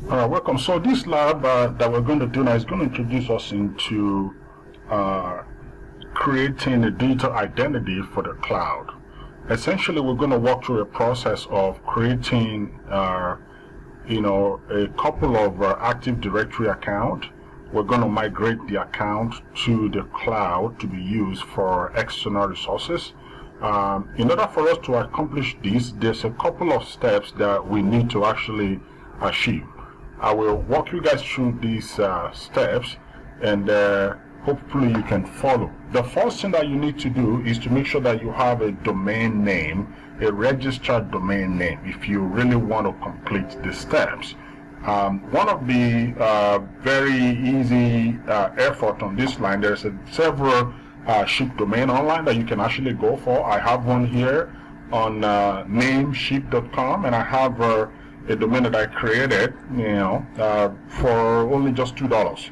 Welcome. So this lab that we're going to do now is going to introduce us into creating a digital identity for the cloud. Essentially, we're going to walk through a process of creating, a couple of Active Directory account. We're going to migrate the account to the cloud to be used for external resources. In order for us to accomplish this, there's a couple of steps that we need to actually achieve. I will walk you guys through these steps, and hopefully you can follow. The first thing that you need to do is to make sure that you have a domain name, a registered domain name, if you really want to complete the steps. One of the very easy effort on this line, there's several ship domain online that you can actually go for. I have one here on nameship.com, and I have a domain that I created, for only just $2.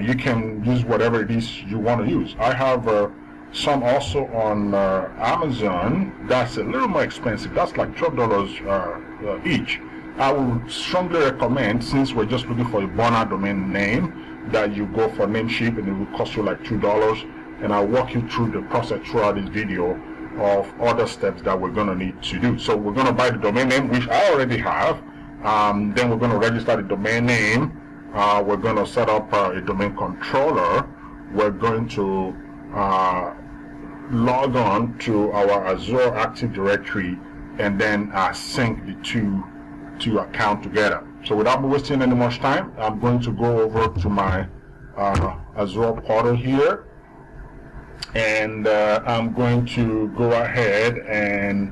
You can use whatever it is you want to use. I have some also on Amazon. That's a little more expensive. That's like $12 each. I would strongly recommend, since we're just looking for a burner domain name, that you go for Nameship, and it will cost you like $2. And I'll walk you through the process throughout this video of other steps that we're going to need to do. So we're going to buy the domain name, which I already have. Then we're going to register the domain name. We're going to set up a domain controller. We're going to log on to our Azure Active Directory, and then sync the two accounts together. So without wasting any much time, I'm going to go over to my Azure portal here, and I'm going to go ahead and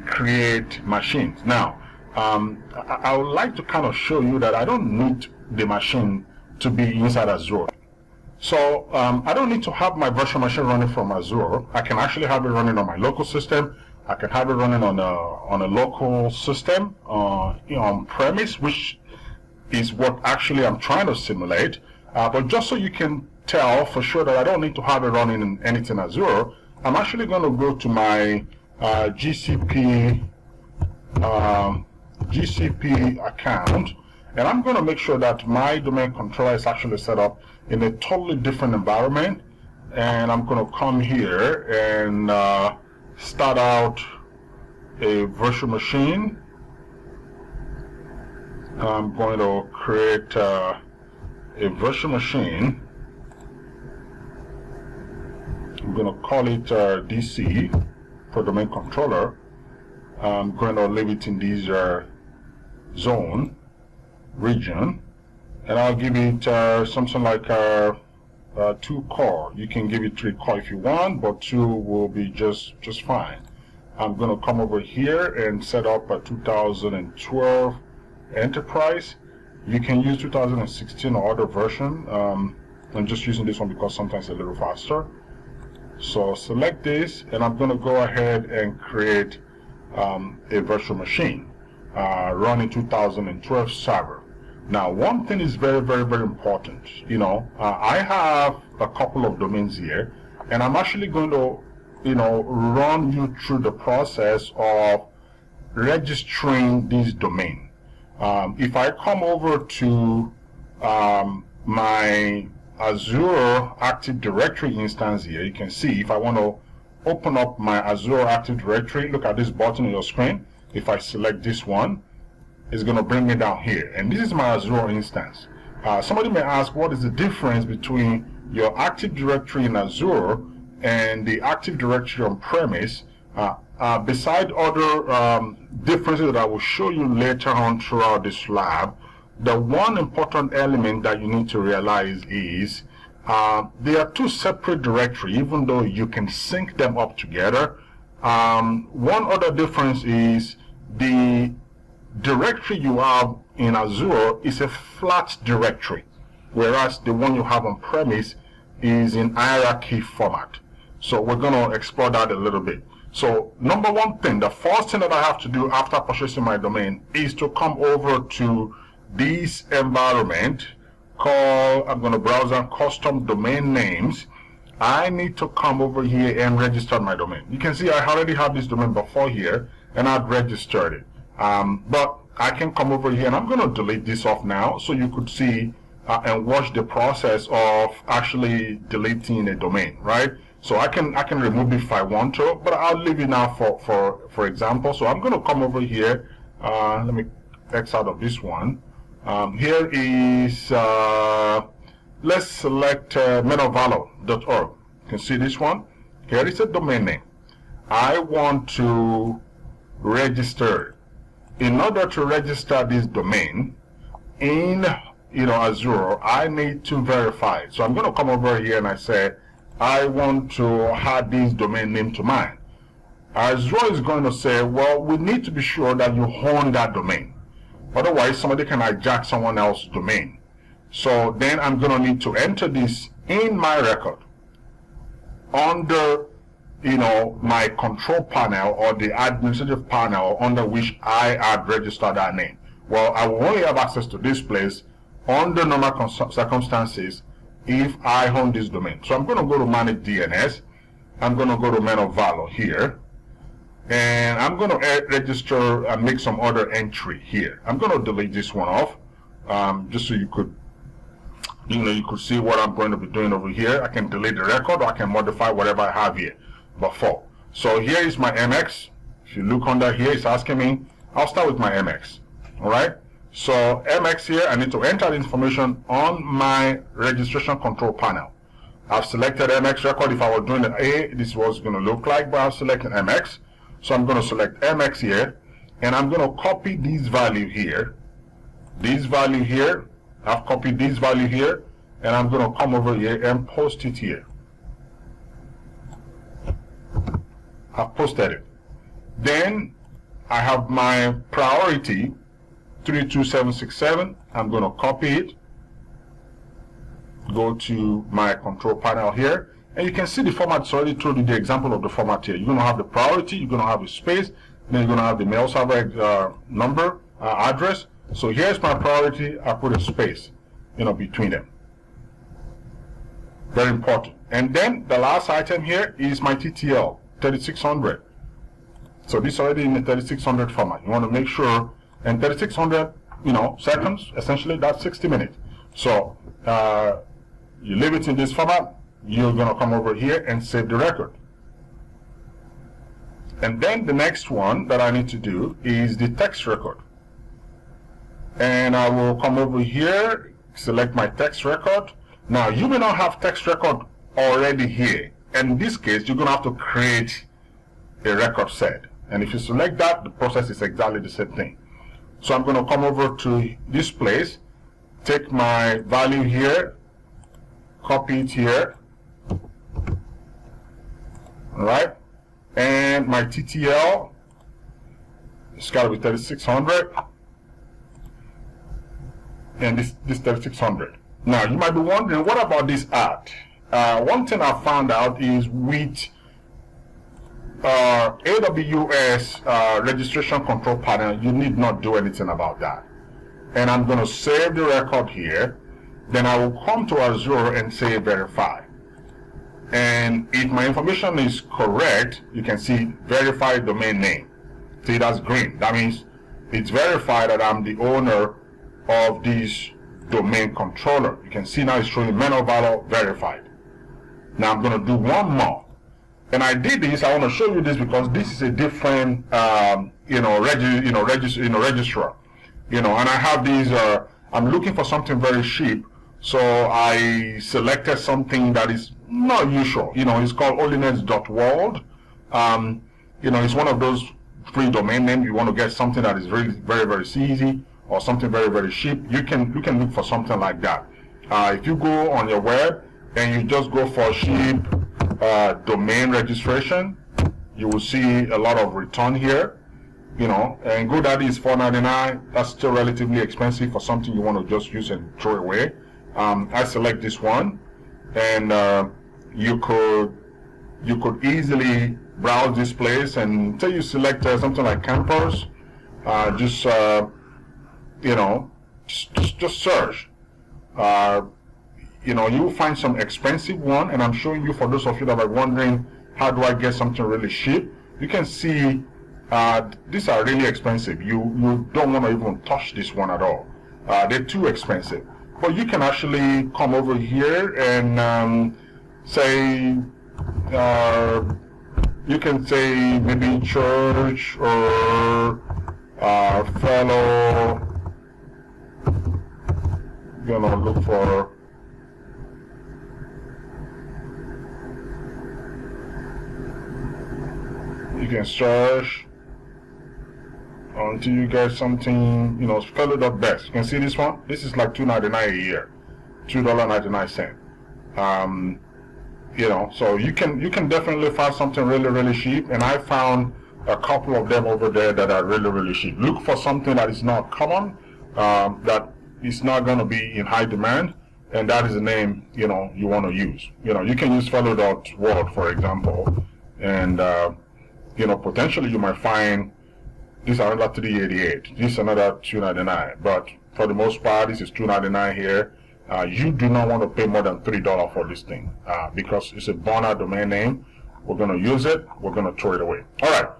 create machines. Now, I would like to kind of show you that I don't need the machine to be inside Azure. So I don't need to have my virtual machine running from Azure. I can actually have it running on my local system. I can have it running on a local system on premise, which is what actually I'm trying to simulate. But just so you can tell for sure that I don't need to have it running in anything Azure, I'm actually going to go to my GCP account, and I'm going to make sure that my domain controller is actually set up in a totally different environment. And I'm going to come here and start out a virtual machine. I'm going to create a virtual machine. I'm going to call it DC for domain controller. I'm going to leave it in this zone, region, and I'll give it something like 2 core. You can give it 3 core if you want, but 2 will be just fine. I'm going to come over here and set up a 2012 enterprise. You can use 2016 or other version. I'm just using this one because sometimes it's a little faster. So select this, and I'm going to go ahead and create a virtual machine running 2012 server. Now, one thing is very, very, very important. I have a couple of domains here, and I'm actually going to, run you through the process of registering this domain. If I come over to my Azure Active Directory instance here, you can see if I want to open up my Azure Active Directory, look at this button on your screen. If I select this one, it's going to bring me down here, and this is my Azure instance. Somebody may ask, what is the difference between your Active Directory in Azure and the Active Directory on premise? Beside other differences that I will show you later on throughout this lab, the one important element that you need to realize is they are 2 separate directories, even though you can sync them up together. One other difference is the directory you have in Azure is a flat directory, whereas the one you have on premise is in hierarchy format. So we're going to explore that a little bit. So number one thing, the first thing that I have to do after purchasing my domain is to come over to this environment called, I'm going to browse on custom domain names. I need to come over here and register my domain. You can see I already have this domain before here, and I've registered it. But I can come over here and I'm going to delete this off now so you could see and watch the process of actually deleting a domain, right? So I can remove it if I want to, but I'll leave it now for example. So I'm going to come over here. Let me X out of this one. Here is let's select menovalo.org. You can see this one. Here is a domain name. I want to register. In order to register this domain in Azure, I need to verify it. So I'm going to come over here and I say I want to add this domain name to mine. Azure is going to say, well, we need to be sure that you own that domain. Otherwise, somebody can hijack someone else's domain. So then I'm going to need to enter this in my record under my control panel or the administrative panel under which I had registered that name. Well, I will only have access to this place under normal circumstances if I own this domain. So I'm going to go to Manage DNS. I'm going to go to Menovalo here. And I'm going to register and make some other entry here. I'm going to delete this one off just so you could see what I'm going to be doing over here. I can delete the record or I can modify whatever I have here before. So here is my MX. If you look under here, it's asking me. I'll start with my MX. All right. So MX here, I need to enter the information on my registration control panel. I've selected MX record. If I were doing an A, this is what it's going to look like, but I've selected MX. So I'm going to select MX here, and I'm going to copy this value here. This value here. I've copied this value here, and I'm going to come over here and post it here. I've posted it. Then I have my priority 32767. I'm going to copy it. Go to my control panel here, and you can see the format. It's already told you the example of the format here. You're going to have the priority, you're going to have a space, then you're going to have the mail server number, address. So here's my priority. I put a space, between them. Very important. And then the last item here is my TTL 3600. So this is already in the 3600 format. You want to make sure, and 3600, seconds, essentially that's 60 minutes. So you leave it in this format. You're going to come over here and save the record. And then the next one that I need to do is the text record. And I will come over here, select my text record. Now, you may not have text record already here. And in this case, you're going to have to create a record set. And if you select that, the process is exactly the same thing. So I'm going to come over to this place, take my value here, copy it here. All right. And my TTL, it's got to be 3600. And this 3600. Now, you might be wondering, what about this ad? One thing I found out is with AWS registration control panel, you need not do anything about that. And I'm going to save the record here. Then I will come to Azure and say verify. And if my information is correct, you can see verify domain name. See, that's green. That means it's verified that I'm the owner of this domain controller. You can see now it's showing Menovalo verified. Now I'm going to do one more. And I did this. I want to show you this because this is a different, registrar. And I have these. I'm looking for something very cheap, so I selected something that is not usual. It's called holiness.world. It's one of those free domain names. You want to get something that is really very, very easy or something very, very cheap. You can look for something like that. If you go on your web and you just go for cheap domain registration, you will see a lot of return here. And GoDaddy is $4.99. That's still relatively expensive for something you want to just use and throw away. I select this one, and you could easily browse this place, and until you select something like campers, just search. You'll find some expensive one, and I'm showing you for those of you that are wondering, how do I get something really cheap? You can see these are really expensive. You don't want to even touch this one at all. They're too expensive. But you can actually come over here and say, you can say maybe church or fellow, look for you can search until you get something, fellow.best. You can see this one. This is like $2.99 a year, $2.99. So you can definitely find something really, really cheap. And I found a couple of them over there that are really, really cheap. Look for something that is not common, that is not going to be in high demand, and that is the name you want to use. You can use fellow.world, for example, and potentially you might find this is another $3.88. This is another $2.99. But for the most part, this is $2.99 here. You do not want to pay more than $3 for this thing because it's a burner domain name. We're going to use it. We're going to throw it away. All right.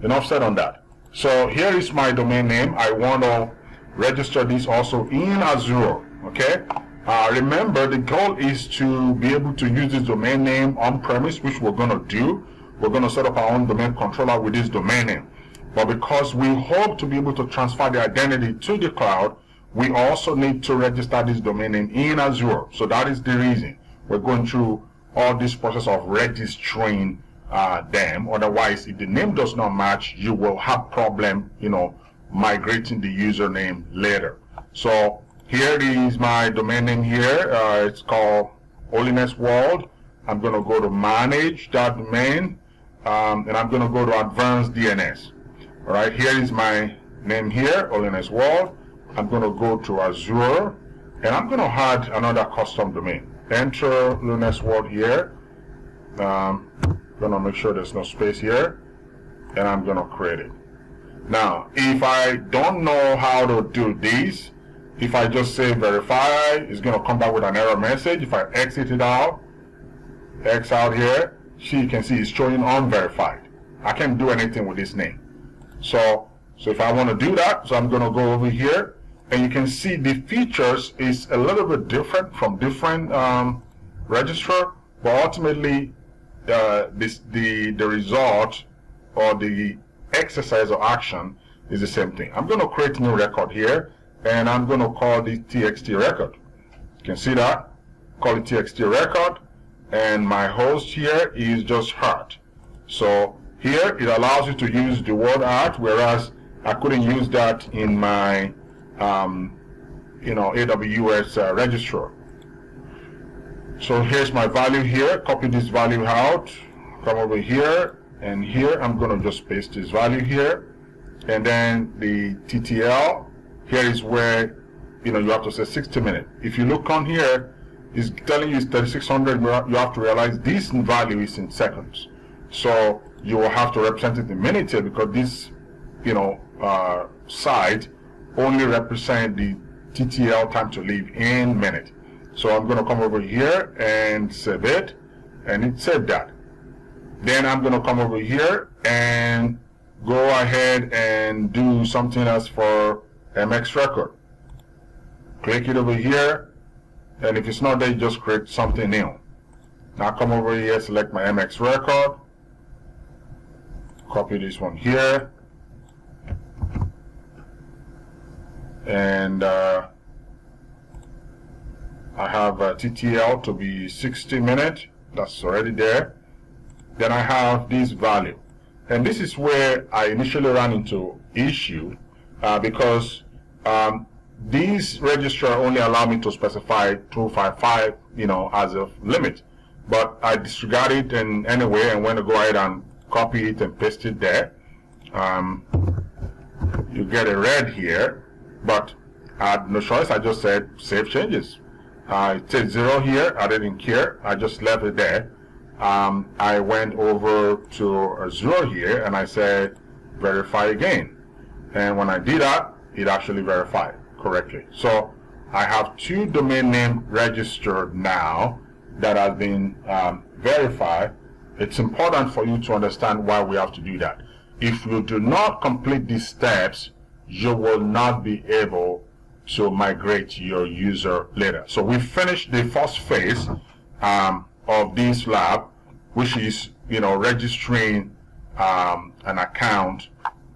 Enough said on that. So here is my domain name. I want to register this also in Azure. Okay. Remember, the goal is to be able to use this domain name on-premise, which we're going to do. We're going to set up our own domain controller with this domain name. But because we hope to be able to transfer the identity to the cloud, we also need to register this domain name in Azure. So that is the reason we're going through all this process of registering them. Otherwise, if the name does not match, you will have problem, migrating the username later. So here is my domain name here. It's called Holiness World. I'm going to go to manage that domain, and I'm going to go to advanced DNS. All right, here is my name here, Holiness World. I'm going to go to Azure, and I'm going to add another custom domain. Enter Holiness World here. I'm going to make sure there's no space here, and I'm going to create it. Now, if I don't know how to do this, if I just say verify, it's going to come back with an error message. If I exit it out, X out here, you can see it's showing unverified. I can't do anything with this name. So if I want to do that, so I'm going to go over here, and you can see the features is a little bit different from different registrar, but ultimately the result or the exercise or action is the same thing. I'm going to create a new record here, and I'm going to call this TXT record. You can see that. Call it TXT record, and my host here is just heart. So here it allows you to use the word art, whereas I couldn't use that in my AWS registrar. So here's my value here. Copy this value out. Come over here, and here I'm going to just paste this value here, and then the TTL. Here is where you have to say 60 minutes. If you look on here, it's telling you it's 3600. You have to realize this value is in seconds. So you will have to represent it in minutes here, because this site only represent the TTL, time to live, in minute. So I'm going to come over here and save it, and it saved that. Then I'm going to come over here and go ahead and do something else for MX record. Click it over here, and if it's not there, you just create something new. Now come over here, select my MX record, copy this one here, and I have TTL to be 60 minutes. That's already there. Then I have this value, and this is where I initially ran into issue because these registrar only allow me to specify 255 as a limit, but I disregard it anyway and want to go ahead and copy it and paste it there. You get a red here, but I had no choice. I just said save changes. It said 0 here. I didn't care. I just left it there. I went over to Azure here, and I said verify again. And when I did that, it actually verified correctly. So I have 2 domain name registered now that has been verified. It's important for you to understand why we have to do that. if you do not complete these steps, you will not be able to migrate your user later. So we finished the first phase of this lab, which is, registering an account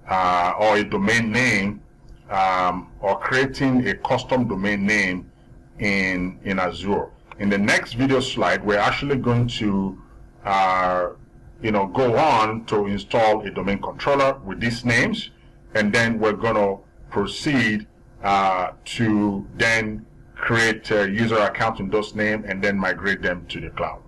or a domain name, or creating a custom domain name in Azure. In the next video slide, we're actually going to go on to install a domain controller with these names, and then we're going to proceed to then create a user account in those names and then migrate them to the cloud.